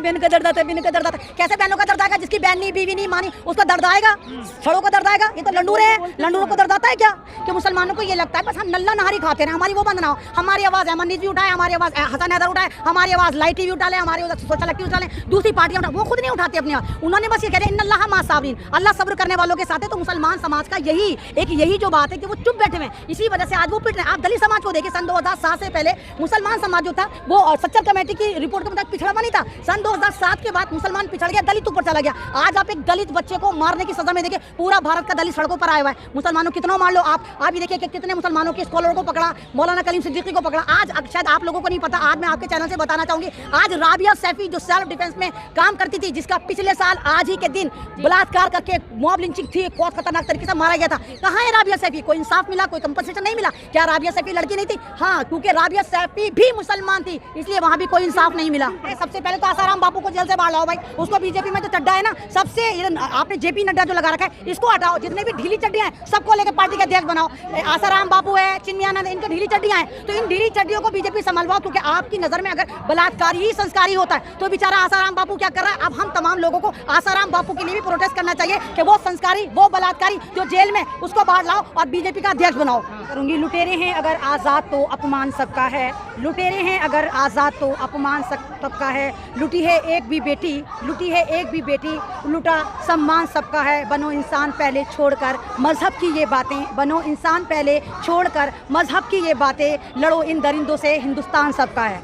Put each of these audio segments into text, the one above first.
बहन का दर्द आता है, बहन का दर्द आता है। कैसे बहनों का दर्द आएगा? जिसकी बहन नहीं, बीवी नहीं, मानी, उसका दर्द आएगा? छड़ों का दर्द आएगा? ये तो लंडूरे हैं, लंडूरों को दर्द आता है क्या? कि मुसलमानों को ये लगता है बस हम नल्ला नहारी खाते रहे, हमारी वो बंद ना हो। हमारी आवाज़ अहमद नीज़ भी उठाए, हमारी आवाज़ हसन हैदर उठाए, हमारी आवाज़ लाइट टीवी उठा ले, हमारी सोशल एक्टिव उठा ले, दूसरी पार्टियां उठा, वो खुद नहीं उठाती अपनी आवाज़। उन्होंने बस ये कह रहे इन्नल्लाह मा साबिरीन, अल्लाह सब्र करने वालों के साथ है। तो मुसलमान समाज का यही जो बात है कि वो चुप बैठे हुए, इसी वजह से आज वो पिट रहे हैं। आप दलित समाज को देखिए, सन 2007 से पहले मुसलमान समाज जो था वो सच्चर कमेटी की रिपोर्ट के मुताबिक पिछड़ा नहीं था। सन 2007 के बाद मुसलमान पिछड़ गया, दलित ऊपर चला गया। आज आप एक दलित बच्चे को मारने की सजा में देखिए, पूरा भारत का दलित सड़कों पर आया हुआ है। मुसलमानों कितना मार लो आप ही देखिए कि कितने मुसलमानों के स्कॉलरों को पकड़ा, मौलाना कलीम सिद्दीकी को पकड़ा। आज शायद आप लोगों को नहीं पता, आज मैं आपके चैनल से बताना चाहूंगी, आज राबिया सैफी जो सेल्फ डिफेंस में काम करती थी, जिसका पिछले साल आज ही के दिन बलात्कार करके मॉब लिंचिंग थी, बहुत खतरनाक तरीके से मारा गया था। कहाँ है राबिया सैफी? कोई इंसाफ मिला? कोई कंपनसेशन नहीं मिला? क्या राबिया सैफी लड़की नहीं थी? हाँ, क्योंकि राबिया सैफी भी मुसलमान थी, इसलिए वहाँ भी कोई इंसाफ नहीं मिला। सबसे पहले तो आसाराम बापू को जेल से बाहर लाओ भाई, उसको बीजेपी में जो चड्डा है ना, सबसे आपने जेपी नड्डा जो लगा रखा है इसको हटाओ, जितने भी ढीली चड्डियां हैं सबको लेकर पार्टी के अध्यक्ष बनाओ। आसाराम बापू है, चिन्मयानंद, इनकी ढीली चड्डियां हैं, तो इन ढीली चड्डियों को बीजेपी संभलवाओ, क्योंकि आपकी नजर में अगर बलात्कार ही संस्कारी होता है तो बेचारा आसाराम बापू क्या कर रहा है? अब हम तमाम लोगों को आसाराम बापू के लिए भी प्रोटेस्ट करना चाहिए कि वो संस्कारी, वो बलात्कारी जो जेल में, उसको बाहर लाओ और बीजेपी का अध्यक्ष बनाओ। करूंगी, लुटेरे हैं अगर आज़ाद तो अपमान सबका है, लुटेरे हैं अगर आज़ाद तो अपमान सबका है, लुटी है एक भी बेटी, लुटी है एक भी बेटी, लुटा सम्मान सबका है। बनो इंसान पहले छोड़कर मजहब की ये बातें, बनो इंसान पहले छोड़कर मजहब की ये बातें, लड़ो इन दरिंदों से हिंदुस्तान सबका है।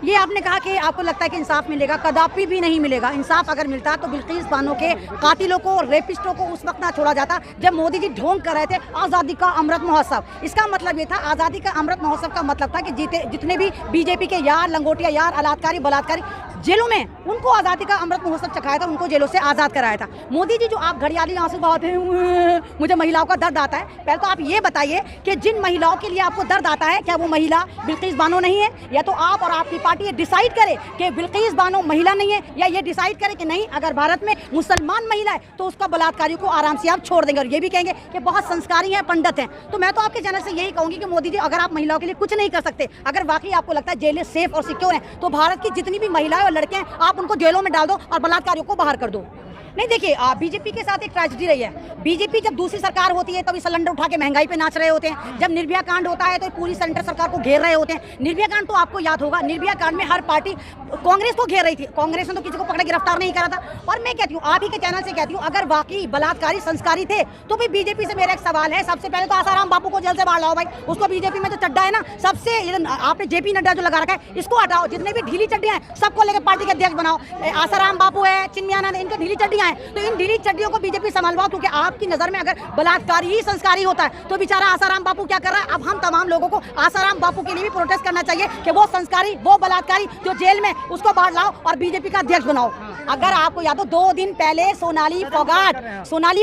ये आपने कहा कि आपको लगता है कि इंसाफ मिलेगा, कदापि भी नहीं मिलेगा। इंसाफ अगर मिलता तो बिल्किस बानो के कातिलों को, रेपिस्टों को उस वक्त ना छोड़ा जाता जब मोदी जी ढोंग कर रहे थे आज़ादी का अमृत महोत्सव। इसका मतलब ये था, आज़ादी का अमृत महोत्सव का मतलब था कि जितने भी बीजेपी के यार, लंगोटिया यार, अलात्कारी, बलात्कारी जेलों में, उनको आज़ादी का अमृत महोत्सव चखाया था, उनको जेलों से आज़ाद कराया था। मोदी जी जो आप घड़ियाली आंसू बहाते हैं, मुझे महिलाओं का दर्द आता है, पहले तो आप ये बताइए कि जिन महिलाओं के लिए आपको दर्द आता है, क्या वो महिला बिल्किस बानो नहीं है? या तो आप और आपकी पार्टी ये डिसाइड करे कि बिल्किस बानो महिला नहीं है, या ये डिसाइड करे कि नहीं, अगर भारत में मुसलमान महिला है तो उसका बलात्कारियों को आराम से आप छोड़ देंगे, और ये भी कहेंगे कि बहुत संस्कारी हैं, पंडित हैं। तो मैं तो आपके चैनल से यही कहूँगी कि मोदी जी, अगर आप महिलाओं के लिए कुछ नहीं कर सकते, अगर वाकई आपको लगता है जेलें सेफ और सिक्योर हैं, तो भारत की जितनी भी महिलाएं और लड़के हैं, आप उनको जेलों में डाल दो और बलात्कारियों को बाहर कर दो। नहीं, देखिए, बीजेपी के साथ एक ट्रेजेडी रही है। बीजेपी जब दूसरी सरकार होती है तभी सिलेंडर उठा के महंगाई पे नाच रहे होते हैं। जब निर्भया कांड होता है तो पूरी सेंटर सरकार को घेर रहे होते हैं। निर्भया कांड तो आपको याद होगा, निर्भया कांड में हर पार्टी कांग्रेस को घेर रही थी, कांग्रेस ने तो किसी को पकड़े गिरफ्तार नहीं करा था। और मैं कहती हूँ, आप ही के चैनल से कहती हूँ, अगर वाकई बलात्कारी संस्कारी थे तो भी बीजेपी से मेरा एक सवाल है, सबसे पहले तो आसाराम बापू को जेल से बाहर लाओ भाई, उसको बीजेपी में जो चड्डा है ना, सबसे आपने जेपी नड्डा जो लगा रखा है इसको हटाओ, जितने भी ढीली चड्डियां हैं सबको लेकर पार्टी के अध्यक्ष बनाओ। आसाराम बापू है, चिन्मयानंद, इनकी ढीली चड्डियां हैं, तो इन ढीली चड्डियों को बीजेपी संभलवाओ, क्योंकि आपकी नजर में अगर बलात्कार ही संस्कारी होता है तो बेचारा आसाराम बापू क्या कर रहा है? अब हम तमाम लोगों को आसाराम बापू के लिए भी प्रोटेस्ट करना चाहिए कि वो संस्कारी, वो बलात्कारी जो जेल में, उसको बाहर लाओ और बीजेपी का अध्यक्ष बनाओ। अगर आपको याद हो, 2 दिन पहले सोनाली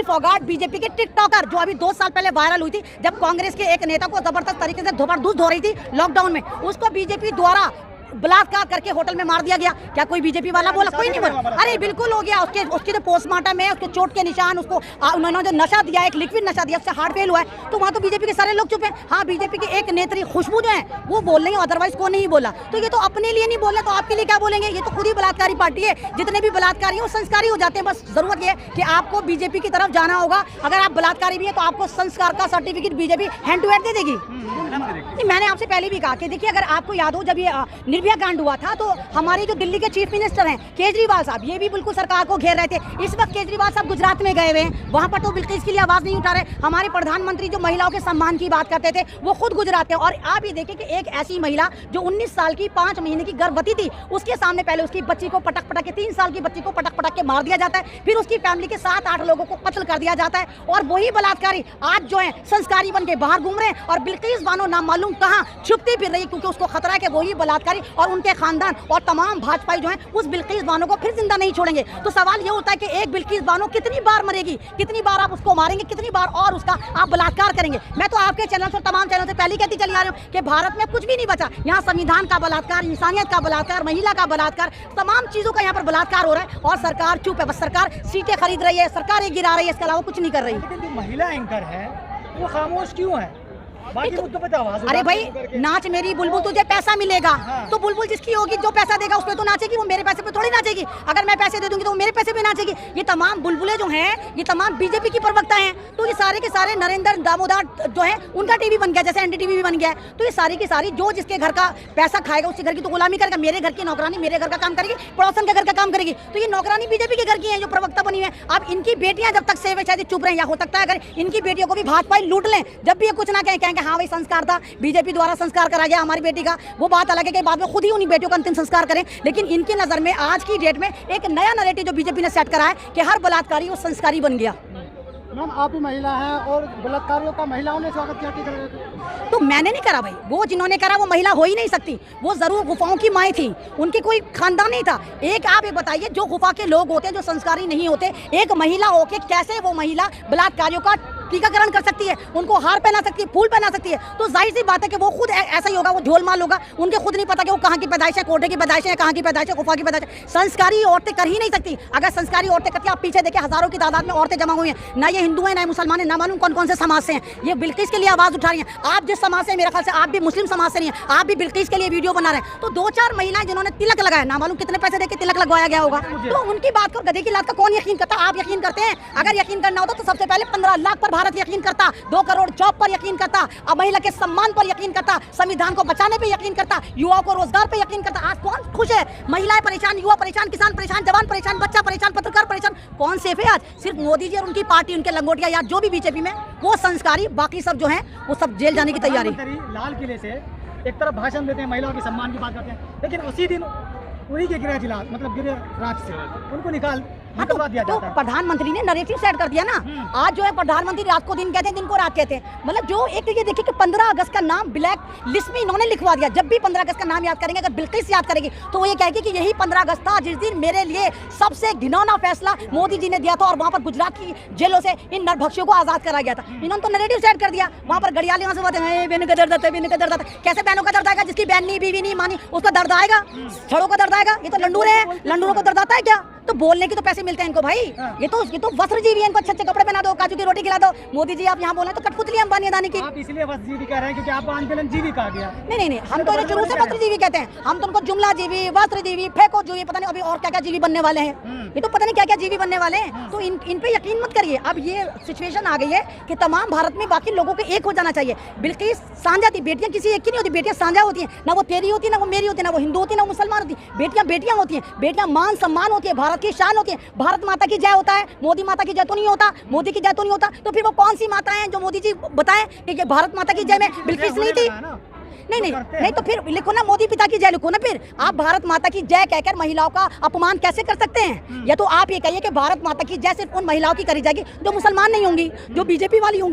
फोगाट बीजेपी के टिकटॉकर, जो अभी 2 साल पहले वायरल हुई थी, जब कांग्रेस के एक नेता को जबरदस्त तरीके से धुस धो रही थी लॉकडाउन में, उसको बीजेपी द्वारा बलात्कार करके होटल में मार दिया गया। क्या कोई बीजेपी वाला बोला? कोई नहीं बोला। अरे बिल्कुल हो गया। उसके जो पोस्टमार्टम है, उसके चोट के निशान, उसको उन्होंने जो नशा दिया, एक लिक्विड नशा दिया, उससे हार्ट फेल हुआ है, तो वहाँ तो बीजेपी के सारे लोग चुप हैं। हाँ, बीजेपी की एक नेत्री खुशबू जो है वो बोल रही है, अदरवाइज को नहीं बोला। तो ये तो अपने लिए नहीं बोला, तो आपके लिए क्या बोलेंगे? ये तो खुद ही बलात्कारी पार्टी है। जितने भी बलात्कारी हैं वो संस्कारी हो जाते हैं। बस जरूरत ये है कि आपको बीजेपी की तरफ जाना होगा। अगर आप बलात्कारी भी है तो आपको संस्कार का certificate BJP hand to hand दे देगी। मैंने आपसे पहले भी कहा कि देखिए, अगर आपको याद हो, जब ये निर्भया कांड हुआ था तो हमारे जो दिल्ली के चीफ मिनिस्टर हैं केजरीवाल साहब, ये भी बिल्कुल सरकार को घेर रहे थे। इस वक्त केजरीवाल साहब गुजरात में गए हुए हैं, वहां पर तो बिल्कुल इसके लिए आवाज नहीं उठा रहे। हमारे प्रधानमंत्री जो महिलाओं के सम्मान की बात करते थे वो खुद गुजरात में। और आप ये देखिए कि एक ऐसी महिला जो 19 साल की 5 महीने की गर्भवती थी, उसके सामने पहले उसकी बच्ची को पटक के 3 साल की बच्ची को पटक के मार दिया जाता है, फिर उसकी फैमिली के 7-8 लोगों को कत्ल कर दिया जाता है। और वही बलात्कारी आज जो है संस्कारी बन के बाहर घूम रहे हैं, और बिल्किस बानो ना मालूम कहाँ छुपती फिर रही, क्योंकि उसको खतरा है कि वही बलात्कारी और उनके खानदान और तमाम भाजपाई जो हैं उस बिल्किस बानो को फिर जिंदा नहीं छोड़ेंगे। तो सवाल ये होता है कि एक बिल्किस बानो कितनी बार मरेगी, कितनी बार आप उसको मारेंगे, कितनी बार और उसका आप बलात्कार करेंगे। मैं तो आपके चैनल से, तमाम चैनल से पहले कहती चली आ रही हूँ कि भारत में कुछ भी नहीं बचा। यहाँ संविधान का बलात्कार, इंसानियत का बलात्कार, महिला का बलात्कार, तमाम चीजों का यहाँ पर बलात्कार हो रहा है और सरकार चुप है। बस सरकार सीटें खरीद रही है, सरकारें गिरा रही है, इसके अलावा कुछ नहीं कर रही। महिला एंकर है वो खामोश क्यों है? बाकी मुद्दों पे तो आवाज अरे भाई उठाते नाच मेरी बुलबुल, तुझे पैसा मिलेगा हाँ। तो बुलबुल जिसकी होगी जो पैसा देगा उस पे तो नाचेगी, वो मेरे पैसे पे थोड़ी नाचेगी। अगर मैं पैसे दे दूंगी तो वो मेरे पैसे पे नाचेगी। ये तमाम बुलबुलें जो हैं ये तमाम बीजेपी की प्रवक्ता हैं। तो ये सारे के सारे नरेंद्र दामोदर जो है उनका टीवी बन गया, जैसे एनडीटीवी भी बन गया है। तो ये सारी की सारी जो जिसके घर का पैसा खाएगा उसके घर की तो गुलामी करेगा। मेरे घर की नौकरानी मेरे घर का काम करेगी, पड़ोसन के घर का काम करेगी। तो ये नौकरानी बीजेपी के घर की है जो प्रवक्ता बनी है। अब इनकी बेटियां जब तक सेव है शायद चुप रहे, या हो सकता है अगर इनकी बेटियों को भी भाजपा लूट लें, जब भी ये कुछ ना कहेंगे हाँ भाई संस्कार था, बीजेपी द्वारा संस्कार करा गया हमारी बेटी का, वो बात अलग है कि बाद में खुद ही उन्हीं बेटियों का अंतिम संस्कार करें। लेकिन इनकी नजर में आज की डेट में एक नया नैरेटिव जो बीजेपी ने सेट करा है कि हर बलात्कारी वो संस्कारी बन गया। मैम आप भी महिला हैं और बलात्कारियों का महिलाओं ने स्वागत किया कि तो मैंने नहीं करा भाई, वो जिन्होंने करा वो महिला हो ही नहीं सकती। वो जरूर गुफाओं की माएँ थी, उनकी कोई खानदान नहीं था। एक आप ये बताइए जो गुफा के लोग होते हैं जो संस्कारी नहीं होते, एक महिला होके कैसे वो महिला बलात्कारियों का टीकाकरण कर सकती है, उनको हार पहना सकती है, फूल पहना सकती है। तो जाहिर सी बात है कि वो खुद ऐसा ही होगा, वो झोल माल होगा। उनके खुद नहीं पता कि वो कहाँ की पैदाइश है, कोटे की पैदाइश है, कहाँ की पैदाइश है, गुफा की पैदाइश है। संस्कारी औरतें कर ही नहीं सकती। अगर संस्कारी औरतें करती, आप पीछे देखिए हजारों की तादाद में औरतें जमा हुई हैं, ना ये हिंदू हैं ना मुसलमान है, ना मालूम कौन कौन से समाज से हैं। ये बिल्किस के लिए आवाज उठा रही हैं। आप जिस समाज से, मेरे ख्याल से आप भी मुस्लिम समाज से नहीं है, आप भी बिल्किस के लिए वीडियो बना रहे हैं। तो 2-4 महिलाएं जिन्होंने तिलक लगाया, ना मालूम कितने पैसे देके तिलक लगवाया गया होगा, तो उनकी बात को गधे की लात का कौन यकीन करता? आप यकीन करते हैं? अगर यकीन करना होता तो सबसे पहले 15 लाख पर भारत यकीन करता, 2 करोड़ जॉब पर यकीन करता, अब महिला के सम्मान पर यकीन करता, संविधान को बचाने पे यकीन करता, युवाओं को रोजगार पे यकीन करता। आज कौन खुश है? महिलाएं परेशान, युवा परेशान, किसान परेशान, जवान परेशान, बच्चा परेशान, पत्रकार परेशान। कौन सेफ है आज? सिर्फ मोदी जी और उनकी पार्टी, उनके लंगोटिया यार जो भी बीजेपी में, वो संस्कारी, बाकी सब जो है वो सब जेल जाने की तैयारी। लाल किले से एक तरफ भाषण देते हैं, महिलाओं के सम्मान की बात करते हैं, लेकिन उसी दिन उन्हीं के गृह जिला मतलब गृह राज्य से उनको निकलवा दिया तो जाता है। प्रधानमंत्री ने नैरेटिव सेट कर दिया ना। आज जो है प्रधानमंत्री रात को दिन कहते हैं, दिन को रात कहते हैं। मतलब जो एक ये देखिए कि 15 अगस्त का नाम ब्लैक लिस्ट में इन्होंने लिखवा दिया। जब भी 15 अगस्त का नाम याद करेंगे, अगर बिल्किस याद करेगी तो वो ये कहेगी कि यही 15 अगस्त था जिस दिन मेरे लिए सबसे घिनौना फैसला मोदी जी ने दिया था और वहाँ पर गुजरात की जेलों से इन नरभक्षियों को आजाद करा गया था। इन्होंने तो नैरेटिव सेट कर दिया। वहाँ पर घड़ियाली वहाँ से बात है, बहन का दर्द है, बहन का दर्द है। कैसे बहनों का दर्द आएगा? जिसकी बहन नहीं, बीवी नहीं, मानी, उसका दर्द आएगा, छड़ों का दर्द आएगा। ये तो लंडूरे हैं, लंडूरों को दर्द आता है क्या? तो बोलने की तो पैसे मिलते हैं इनको भाई। ये तो वस्त्रजीवी है, इनको अच्छे कपड़े पहना दो, काजू की रोटी खिला दो। मोदी जी आप यहाँ बोले तो कठपुतली अंबानी अदानी की। आप इसलिए वस्त्रजीवी कह रहे हैं क्योंकि आपको आंदोलन जीवी कहा गया। नहीं, हम तो शुरू से वस्त्रजीवी कहते हैं। हम तो उनको जुमला जीवी, वस्त्रजीवी, फेंको जीवी, पता नहीं अभी और क्या क्या जीवी बनने वाले हैं। ये तो पता नहीं क्या क्या जीवी बनने वाले हैं। तो इन पे यकीन मत करिए। अब ये सिचुएशन आ गई है कि तमाम भारत में बाकी लोगों को एक हो जाना चाहिए। बिल्किस साझा थी, बेटियां किसी एक की नहीं होती, बेटियां साझा होती हैं। ना वो तेरी होती है, ना वो मेरी होती है, ना वो हिंदू होती है, ना वो मुसलमान होती है। बेटियां बेटियां होती हैं, बेटियां मान सम्मान होती है, भारत की शान होती है। भारत माता की जय होता है, मोदी माता की जय तो नहीं होता, मोदी की जय तो नहीं होता। तो फिर वो कौन सी माता है जो मोदी जी बताएं कि ये भारत माता की जय में बिल्किस नहीं थी? नहीं तो फिर लिखो ना मोदी पिता की जय लिखो ना। फिर आप भारत माता की जय कहकर महिलाओं का अपमान कैसे कर सकते हैं? या तो आप ये कहिए कि भारत माता की जय सिर्फ उन महिलाओं की करी जाएगी जो मुसलमान नहीं होंगी, जो बीजेपी वाली होंगी।